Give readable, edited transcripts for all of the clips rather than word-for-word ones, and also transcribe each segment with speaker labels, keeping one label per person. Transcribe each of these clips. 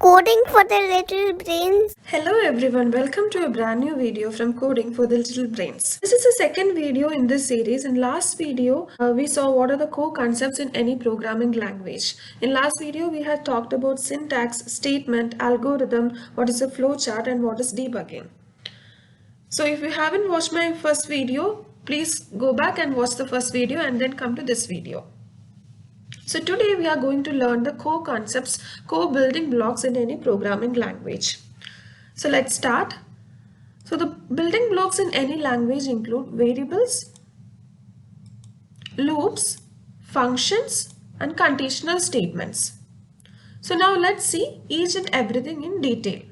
Speaker 1: Coding for the Little Brains.
Speaker 2: Hello everyone, welcome to a brand new video from Coding for the Little Brains. This is the second video in this series. In last video, we saw what are the core concepts in any programming language. In last video, we had talked about syntax, statement, algorithm, what is a flowchart and what is debugging. So if you haven't watched my first video, please go back and watch the first video and then come to this video. So today we are going to learn the core concepts, core building blocks in any programming language. So let's start. So the building blocks in any language include variables, loops, functions, and conditional statements. So now let's see each and everything in detail.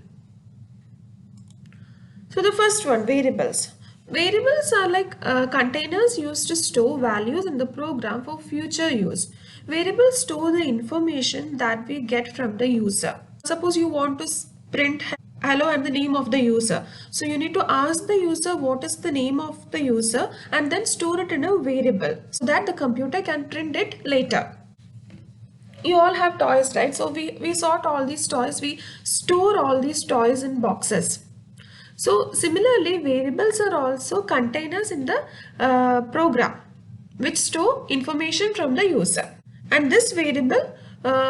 Speaker 2: So the first one, variables. Variables are like containers used to store values in the program for future use. Variables store the information that we get from the user. Suppose you want to print hello and the name of the user. So you need to ask the user what is the name of the user and then store it in a variable so that the computer can print it later. You all have toys, right? So we sort all these toys, we store all these toys in boxes. So similarly, variables are also containers in the program which store information from the user. And this variable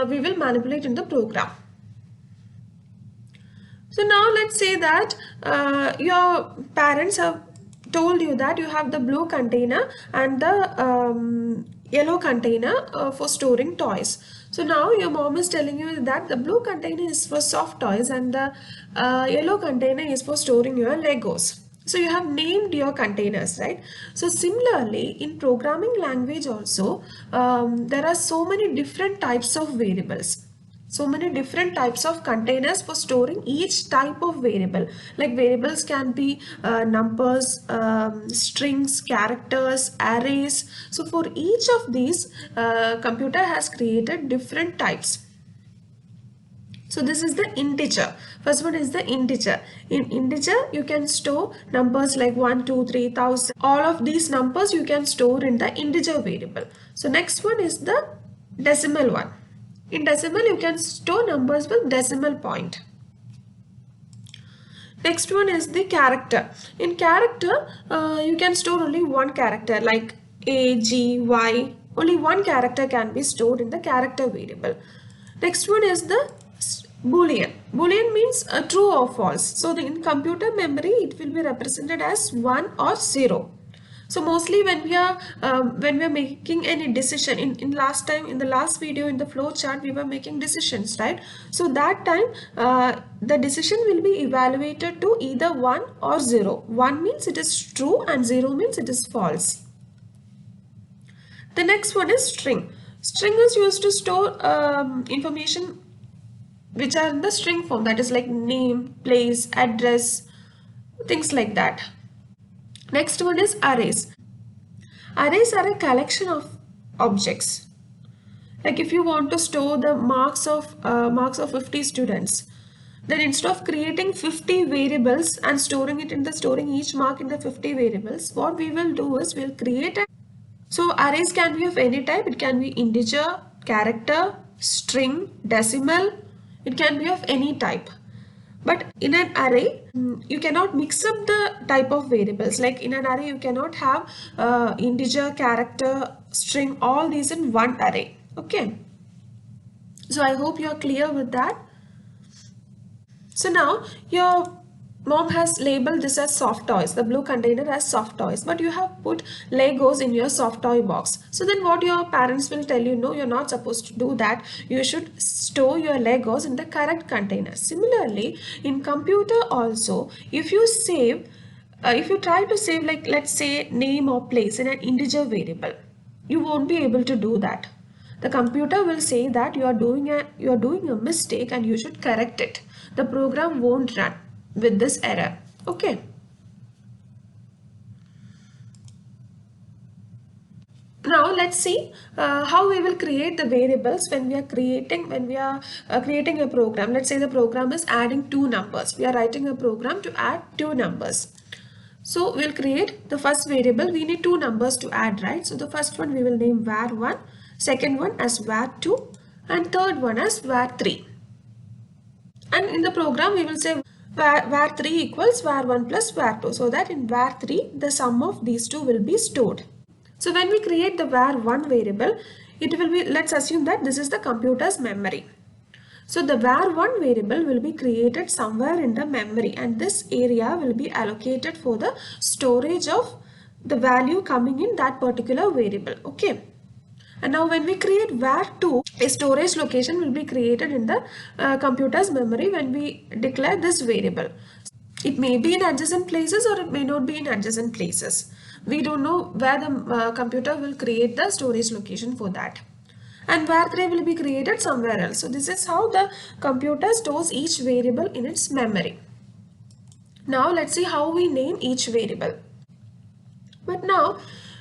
Speaker 2: we will manipulate in the program. So now let's say that your parents have told you that you have the blue container and the yellow container for storing toys. So now your mom is telling you that the blue container is for soft toys and the yellow container is for storing your Legos. So you have named your containers, right? So similarly, in programming language also, there are so many different types of variables. So many different types of containers for storing each type of variable. Like variables can be numbers, strings, characters, arrays. So for each of these, computer has created different types. So this is the integer. First one is the integer. In integer, you can store numbers like 1, 2, 3, 1000. All of these numbers you can store in the integer variable. So next one is the decimal one. In decimal, you can store numbers with decimal point. Next one is the character. In character, you can store only one character like A, G, Y. Only one character can be stored in the character variable. Next one is the Boolean. Boolean means true or false. So in computer memory, it will be represented as 1 or 0. So mostly when we are making any decision in the last video in the flow chart, we were making decisions, right? So that time the decision will be evaluated to either 1 or 0. 1 means it is true and 0 means it is false. The next one is string. String is used to store information which are in the string form, that is like name, place, address, things like that. Next one is arrays. Arrays are a collection of objects. Like if you want to store the marks of 50 students, then instead of creating 50 variables and storing each mark in the 50 variables, what we will do is we'll create a. So arrays can be of any type. It can be integer, character, string, decimal. It can be of any type. But in an array, you cannot mix up the type of variables. Like in an array, you cannot have integer, character, string, all these in one array. Okay. So I hope you are clear with that. So now your mom has labeled this as soft toys, the blue container as soft toys, but you have put Legos in your soft toy box. So then what your parents will tell you, no, you're not supposed to do that. You should store your Legos in the correct container. Similarly, in computer also, if you try to save, like let's say name or place in an integer variable, you won't be able to do that. The computer will say that you are doing a mistake and you should correct it. The program won't run with this error. Okay. Now let's see how we will create the variables when we are creating a program. Let's say the program is adding two numbers. We are writing a program to add two numbers. So we'll create the first variable. We need two numbers to add, right? So the first one we will name var1, second one as var2, and third one as var3. And in the program we will say var3 equals var1 plus var2, so that in var3 the sum of these two will be stored. So when we create the var1 variable, it will be, let's assume that this is the computer's memory. So the var1 variable will be created somewhere in the memory, and this area will be allocated for the storage of the value coming in that particular variable. Okay. And now when we create var2, a storage location will be created in the computer's memory when we declare this variable. It may be in adjacent places or it may not be in adjacent places. We don't know where the computer will create the storage location for that. And var3 will be created somewhere else. So this is how the computer stores each variable in its memory. Now let's see how we name each variable. But now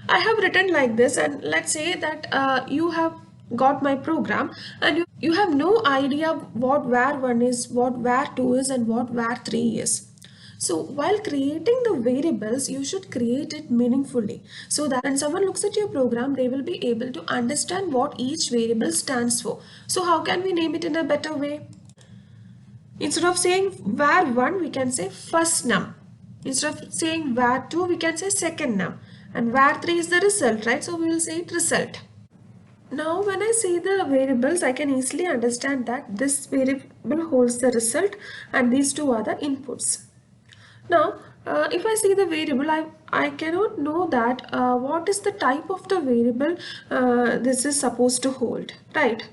Speaker 2: I have written like this, and let's say that you have got my program and you have no idea what var1 is, what var2 is, and what var3 is. So while creating the variables, you should create it meaningfully so that when someone looks at your program, they will be able to understand what each variable stands for. So how can we name it in a better way? Instead of saying var1, we can say first num. Instead of saying var2, we can say second num. And var3 is the result, right? So we will say it result. Now when I say the variables, I can easily understand that this variable holds the result and these two are the inputs. Now, if I see the variable, I cannot know that what is the type of the variable this is supposed to hold, right?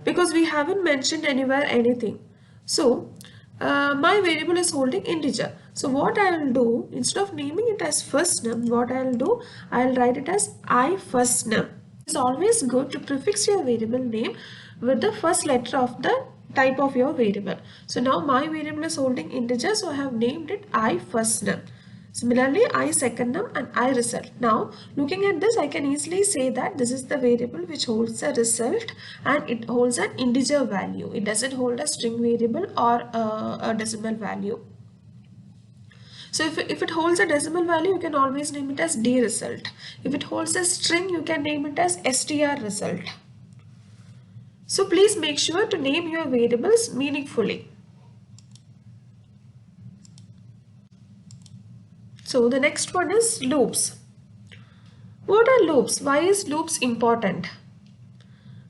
Speaker 2: Because we haven't mentioned anywhere anything. So, my variable is holding integer. So, what I will do, instead of naming it as first num, what I will do, I will write it as I first num. It's always good to prefix your variable name with the first letter of the type of your variable. So now my variable is holding integer, so I have named it I first num. Similarly, I second num and I result. Now looking at this, I can easily say that this is the variable which holds the result and it holds an integer value. It doesn't hold a string variable or a decimal value. So if it holds a decimal value, you can always name it as D result. If it holds a string, you can name it as str result. So please make sure to name your variables meaningfully. So the next one is loops. What are loops? Why is loops important?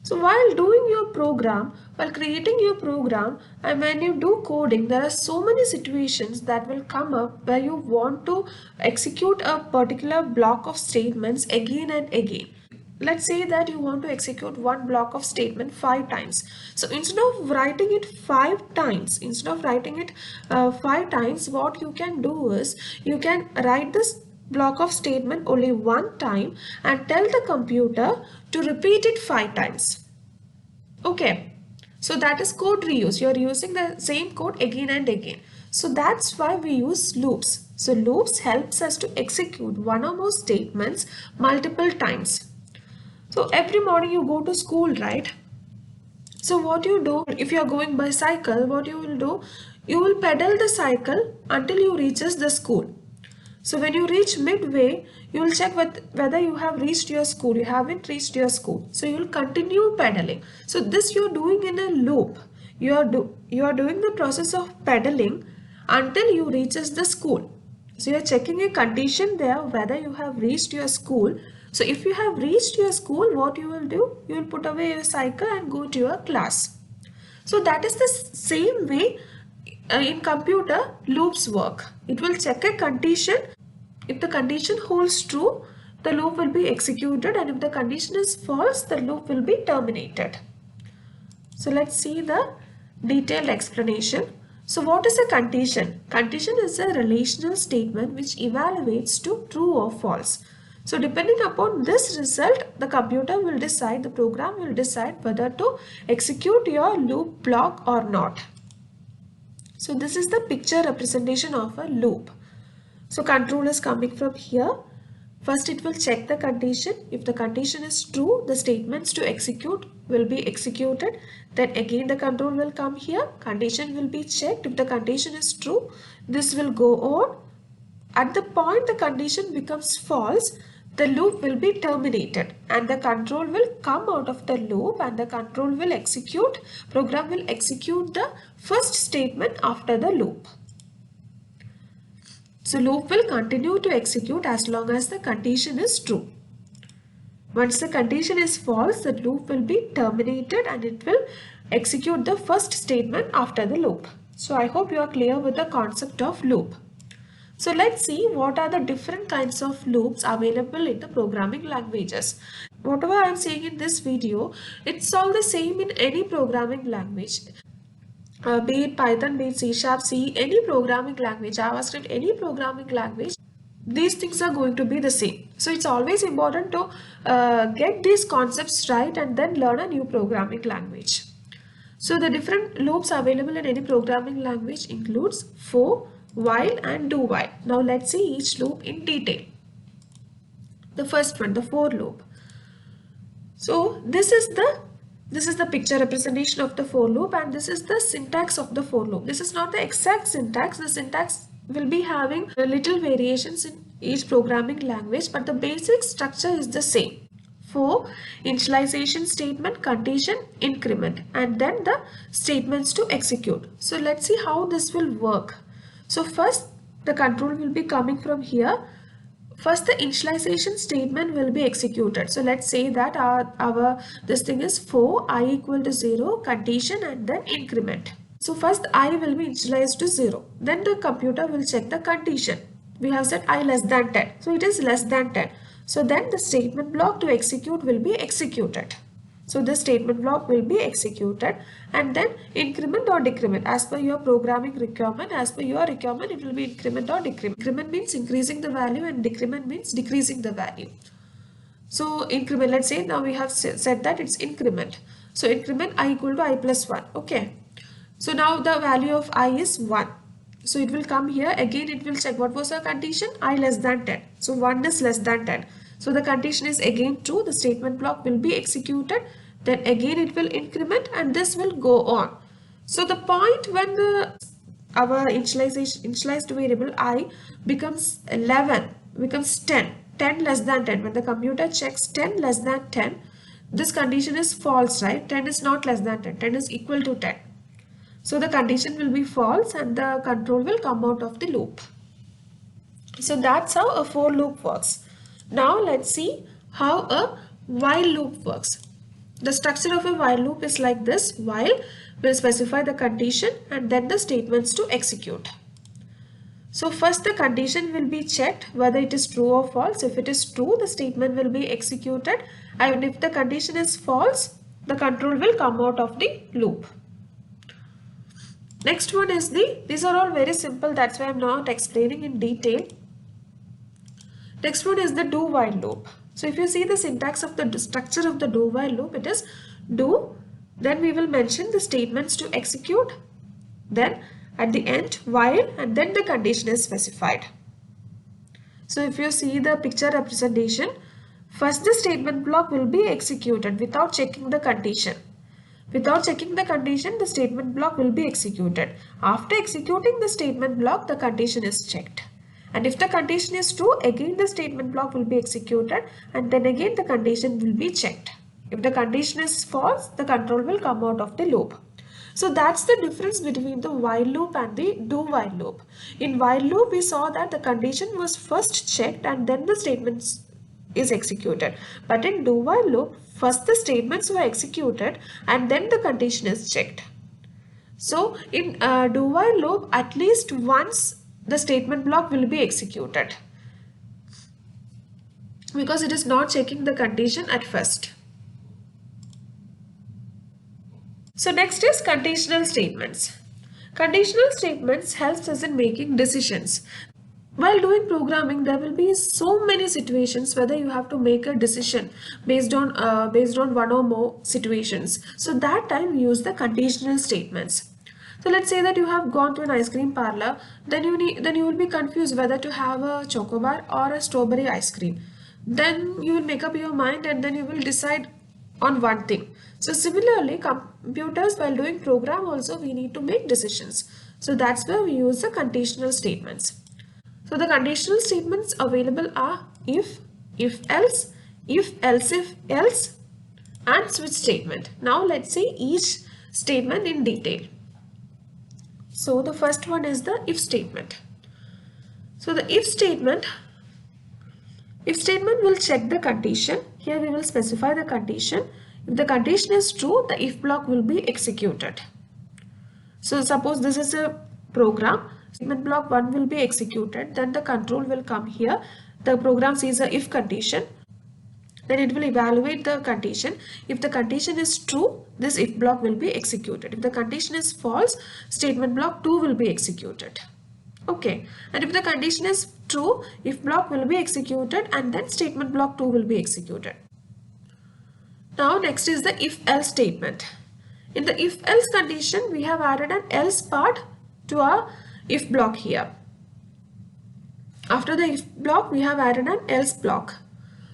Speaker 2: So while doing your program, while creating your program, and when you do coding, there are so many situations that will come up where you want to execute a particular block of statements again and again. Let's say that you want to execute one block of statement 5 times. So instead of writing it 5 times, what you can do is you can write this block of statement only one time and tell the computer to repeat it 5 times. Okay, so that is code reuse. You are using the same code again and again. So that's why we use loops. So loops helps us to execute one or more statements multiple times. So every morning you go to school, right? So what you do, if you are going by cycle, what you will do, you will pedal the cycle until you reaches the school. So when you reach midway, you will check whether you have reached your school. You haven't reached your school. So you will continue pedaling. So this you are doing in a loop. You are doing the process of pedaling until you reaches the school. So you are checking a condition there whether you have reached your school. So if you have reached your school, what you will do? You will put away your cycle and go to your class. So that is the same way in computer loops work. It will check a condition. If the condition holds true, the loop will be executed, and if the condition is false, the loop will be terminated. So let's see the detailed explanation. So what is a condition? Condition is a relational statement which evaluates to true or false. So depending upon this result, the computer will decide, the program will decide whether to execute your loop block or not. So this is the picture representation of a loop. So control is coming from here. First it will check the condition. If the condition is true, the statements to execute will be executed. Then again the control will come here. Condition will be checked. If the condition is true, this will go on. At the point the condition becomes false, the loop will be terminated and the control will come out of the loop, and the control will execute, program will execute the first statement after the loop. So loop will continue to execute as long as the condition is true. Once the condition is false, the loop will be terminated and it will execute the first statement after the loop. So I hope you are clear with the concept of loop. So let's see what are the different kinds of loops available in the programming languages. Whatever I am saying in this video, it's all the same in any programming language. Be it Python, be it C#, C, any programming language, JavaScript, any programming language, these things are going to be the same. So it's always important to get these concepts right and then learn a new programming language. So the different loops available in any programming language includes for, while and do while. Now let's see each loop in detail. The first one, the for loop. So this is the picture representation of the for loop, and this is the syntax of the for loop. This is not the exact syntax. The syntax will be having little variations in each programming language, but the basic structure is the same. For, initialization statement, condition, increment, and then the statements to execute. So let's see how this will work. So first the control will be coming from here. First the initialization statement will be executed. So let's say that our this thing is for I equal to 0, condition, and then increment. So first I will be initialized to 0. Then the computer will check the condition. We have set I less than 10. So it is less than 10. So then the statement block to execute will be executed. So the statement block will be executed, and then increment or decrement as per your programming requirement. As per your requirement, it will be increment or decrement. Increment means increasing the value and decrement means decreasing the value. So increment, let's say now we have said that it's increment. So increment I equal to I plus 1. Okay. So now the value of I is 1. So it will come here. Again it will check what was the condition, I less than 10. So 1 is less than 10. So the condition is again true. The statement block will be executed. Then again it will increment, and this will go on. So the point when our initialized variable I becomes 11, becomes 10, 10 less than 10. When the computer checks 10 less than 10, this condition is false, right? 10 is not less than 10. 10 is equal to 10. So the condition will be false and the control will come out of the loop. So that's how a for loop works. Now let's see how a while loop works. The structure of a while loop is like this. While will specify the condition and then the statements to execute. So first the condition will be checked whether it is true or false. If it is true, the statement will be executed, and if the condition is false, the control will come out of the loop. Next one is these are all very simple, that's why I'm not explaining in detail. Next one is the do while loop. So if you see the syntax of the structure of the do while loop, it is do, then we will mention the statements to execute, then at the end while, and then the condition is specified. So if you see the picture representation, first the statement block will be executed without checking the condition. Without checking the condition, the statement block will be executed. After executing the statement block, the condition is checked. And if the condition is true, again the statement block will be executed, and then again the condition will be checked. If the condition is false, the control will come out of the loop. So that's the difference between the while loop and the do while loop. In while loop, we saw that the condition was first checked and then the statements is executed. But in do while loop, first the statements were executed and then the condition is checked. So in do while loop, at least once the statement block will be executed because it is not checking the condition at first. So next is conditional statements. Conditional statements helps us in making decisions. While doing programming, there will be so many situations whether you have to make a decision based on one or more situations. So that time we use the conditional statements. So let's say that you have gone to an ice cream parlor, then you will be confused whether to have a chocobar or a strawberry ice cream. Then you will make up your mind and then you will decide on one thing. So similarly, computers, while doing program also, we need to make decisions. So that's where we use the conditional statements. So the conditional statements available are if, if else, if else, and switch statement. Now let's see each statement in detail. So the first one is the if statement. So the if statement will check the condition. Here we will specify the condition. If the condition is true, the if block will be executed. So suppose this is a program, statement block 1 will be executed, then the control will come here. The program sees a if condition, then it will evaluate the condition. If the condition is true, this if block will be executed. If the condition is false, statement block 2 will be executed. Okay, and if the condition is true, if block will be executed and then statement block 2 will be executed. Now next is the if else statement. In the if else condition, we have added an else part to our if block here. After the if block, we have added an else block.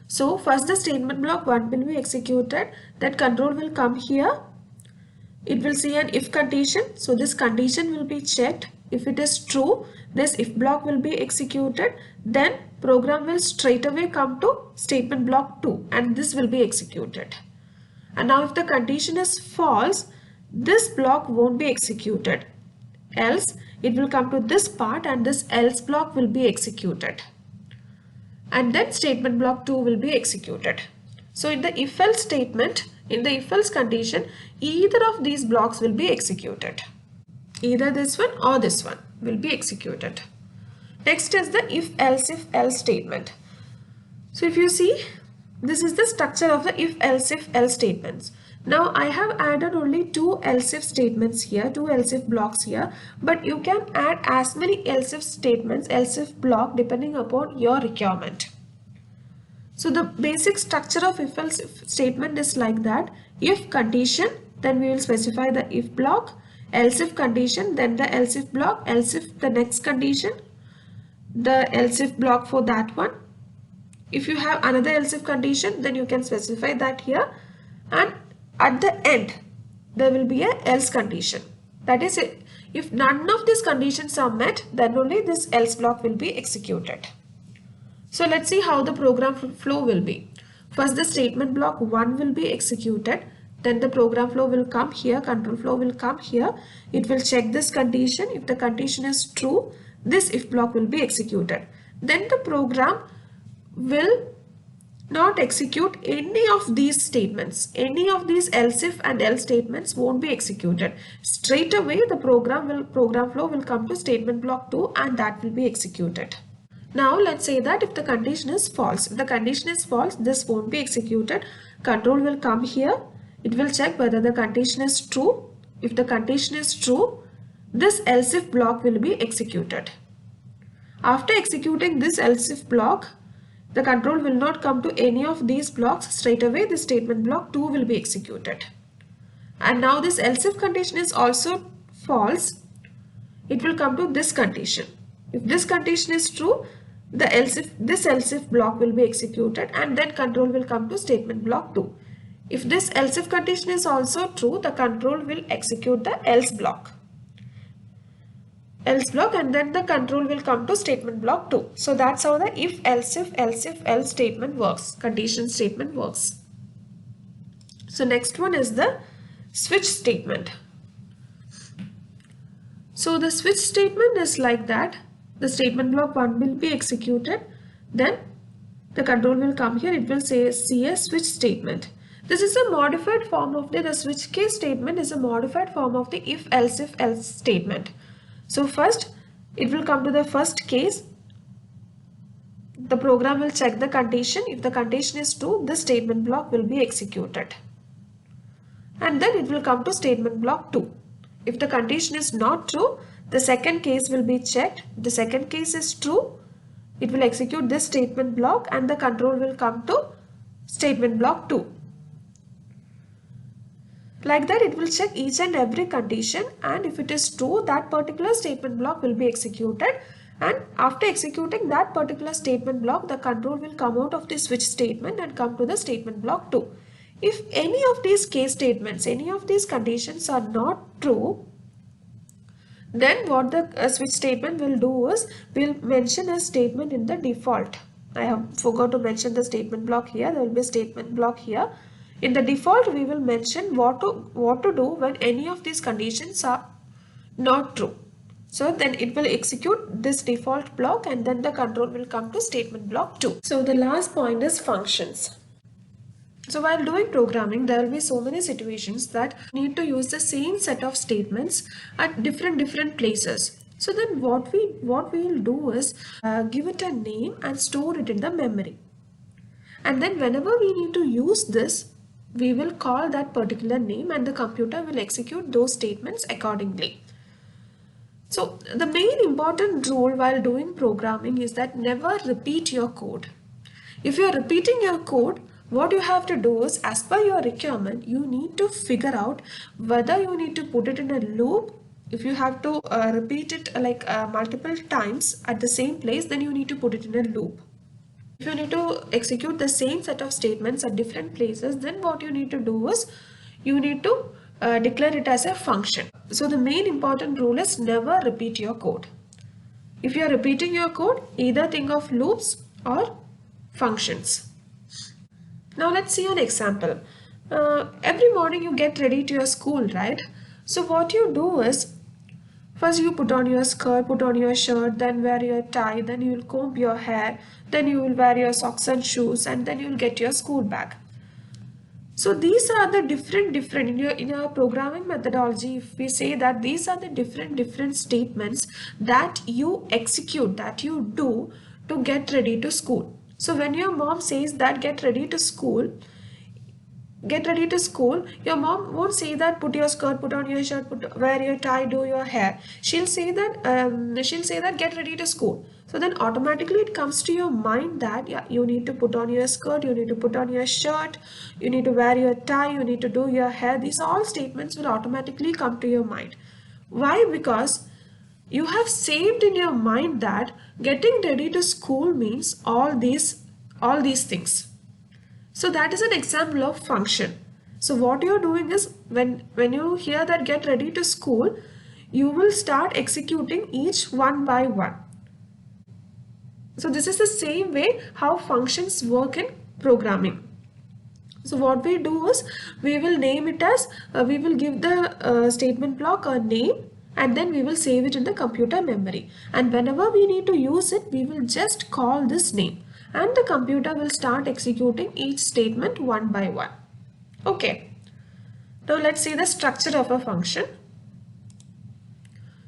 Speaker 2: So first the statement block 1 will be executed, that control will come here. It will see an if condition, so this condition will be checked. If it is true, this if block will be executed, then program will straight away come to statement block 2 and this will be executed. And now if the condition is false, this block won't be executed. Else it will come to this part and this else block will be executed. And then statement block 2 will be executed. So in the if else statement, in the if else condition, either of these blocks will be executed. Either this one or this one will be executed. Next is the if else statement. So if you see, this is the structure of the if else statements. Now I have added only two else if statements here, two else if blocks here, but you can add as many else if statements, else if block depending upon your requirement. So the basic structure of if else if statement is like that. If condition, then we will specify the if block, else if condition, then the else if block, else if the next condition, the else if block for that one. If you have another else if condition, then you can specify that here, and at the end there will be a else condition. That is, if none of these conditions are met, then only this else block will be executed. So let's see how the program flow will be. First the statement block 1 will be executed, then the program flow will come here, control flow will come here. It will check this condition. If the condition is true, this if block will be executed. Then the program will not execute any of these statements. Any of these else if and else statements won't be executed. Straight away the program flow will come to statement block 2 and that will be executed. Now let's say that if the condition is false. If the condition is false, this won't be executed. Control will come here. It will check whether the condition is true. If the condition is true, this else if block will be executed. After executing this else if block, the control will not come to any of these blocks. Straight away the statement block 2 will be executed. And now this else if condition is also false. It will come to this condition. If this condition is true, this else if block will be executed and then control will come to statement block 2. If this else if condition is also true, the control will execute the else block and then the control will come to statement block 2. So that's how the if else statement works, condition statement works. So next one is the switch statement. So the switch statement is like that. The statement block 1 will be executed, then the control will come here. It will see a switch statement. This is a modified form of the switch case statement is a modified form of the if else statement. So first it will come to the first case. The program will check the condition. If the condition is true, this statement block will be executed. And then it will come to statement block 2. If the condition is not true, the second case will be checked. If the second case is true, it will execute this statement block and the control will come to statement block 2. Like that, it will check each and every condition, and if it is true, that particular statement block will be executed, and after executing that particular statement block, the control will come out of the switch statement and come to the statement block 2. If any of these case statements, any of these conditions are not true, then what the switch statement will do is, we'll mention a statement in the default. I have forgot to mention the statement block here. There will be a statement block here. In the default, we will mention what to do when any of these conditions are not true. So then it will execute this default block and then the control will come to statement block 2. So the last point is functions. So while doing programming, there will be so many situations that need to use the same set of statements at different places. So then what we will do is give it a name and store it in the memory. And then whenever we need to use this, we will call that particular name and the computer will execute those statements accordingly. So the main important rule while doing programming is that never repeat your code. If you are repeating your code, what you have to do is, as per your requirement, you need to figure out whether you need to put it in a loop. If you have to repeat it like multiple times at the same place, then you need to put it in a loop. If you need to execute the same set of statements at different places, then what you need to do is you need to declare it as a function. So the main important rule is never repeat your code. If you are repeating your code, either think of loops or functions. Now let's see an example. Every morning you get ready to your school, right? So what you do is, first you put on your skirt, put on your shirt, then wear your tie, then you will comb your hair, then you will wear your socks and shoes, and then you will get your school bag. So these are the different in your programming methodology. If we say that these are the different statements that you execute, that you do to get ready to school. So when your mom says that get ready to school, your mom won't say that put your skirt, put on your shirt, wear your tie, do your hair. She'll say that get ready to school. So then automatically it comes to your mind that yeah, you need to put on your skirt, you need to put on your shirt, you need to wear your tie, you need to do your hair. These all statements will automatically come to your mind. Why? Because you have saved in your mind that getting ready to school means all these things. So that is an example of function. So what you're doing is when you hear that get ready to school, you will start executing each one by one. So this is the same way how functions work in programming. So what we do is we will name it as, we will give the statement block a name and then we will save it in the computer memory. And whenever we need to use it, we will just call this name and the computer will start executing each statement one by one. Okay. Now let's see the structure of a function.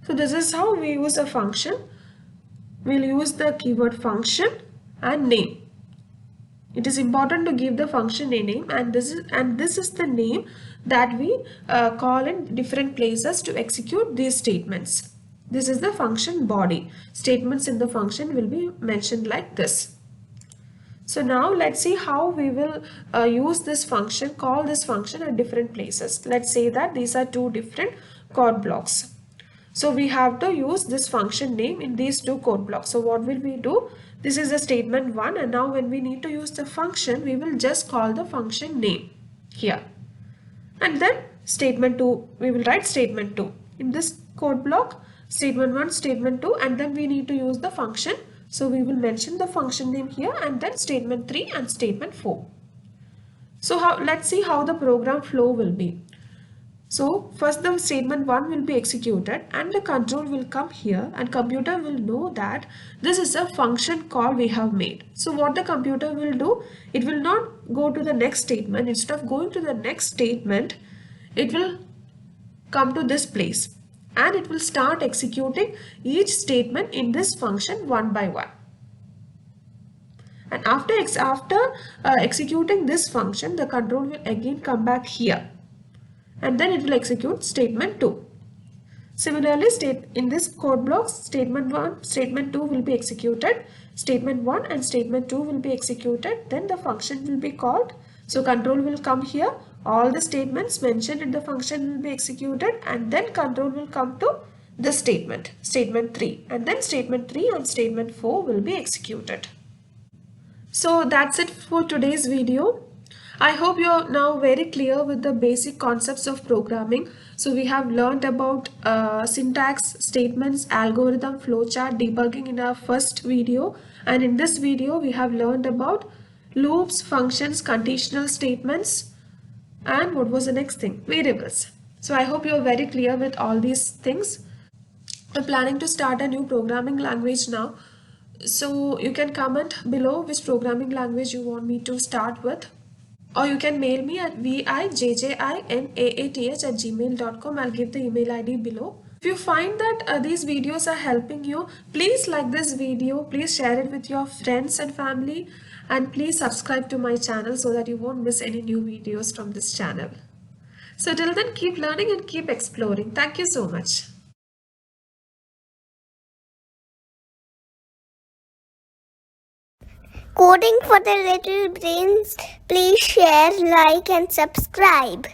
Speaker 2: So this is how we use a function. We'll use the keyword function and name. It is important to give the function a name, and this is the name that we call in different places to execute these statements. This is the function body. Statements in the function will be mentioned like this. So now let's see how we will use this function, call this function at different places. Let's say that these are two different code blocks. So we have to use this function name in these two code blocks. So what will we do? This is the statement 1, and now when we need to use the function, we will just call the function name here. And then statement 2, we will write statement 2. In this code block, statement 1, statement 2, and then we need to use the function. So we will mention the function name here and then statement 3 and statement 4. So let's see how the program flow will be. So first the statement 1 will be executed and the control will come here, and computer will know that this is a function call we have made. So what the computer will do, it will not go to the next statement. Instead of going to the next statement, it will come to this place and it will start executing each statement in this function one by one. And after executing this function, the control will again come back here. And then it will execute statement 2. Similarly, in this code block, statement 1, statement 2 will be executed. Statement 1 and statement 2 will be executed. Then the function will be called. So control will come here. All the statements mentioned in the function will be executed. And then control will come to this statement, statement 3. And then statement 3 and statement 4 will be executed. So that's it for today's video. I hope you're now very clear with the basic concepts of programming. So we have learned about syntax, statements, algorithm, flowchart, debugging in our first video. And in this video, we have learned about loops, functions, conditional statements, and what was the next thing? Variables. So I hope you're very clear with all these things. I'm planning to start a new programming language now. So you can comment below which programming language you want me to start with, or you can mail me at vijjinaaath@gmail.com. I'll give the email ID below. If you find that these videos are helping you, please like this video, please share it with your friends and family, and please subscribe to my channel so that you won't miss any new videos from this channel. So till then, keep learning and keep exploring. Thank you so much.
Speaker 1: Coding for the little brains. Please share, like, and subscribe.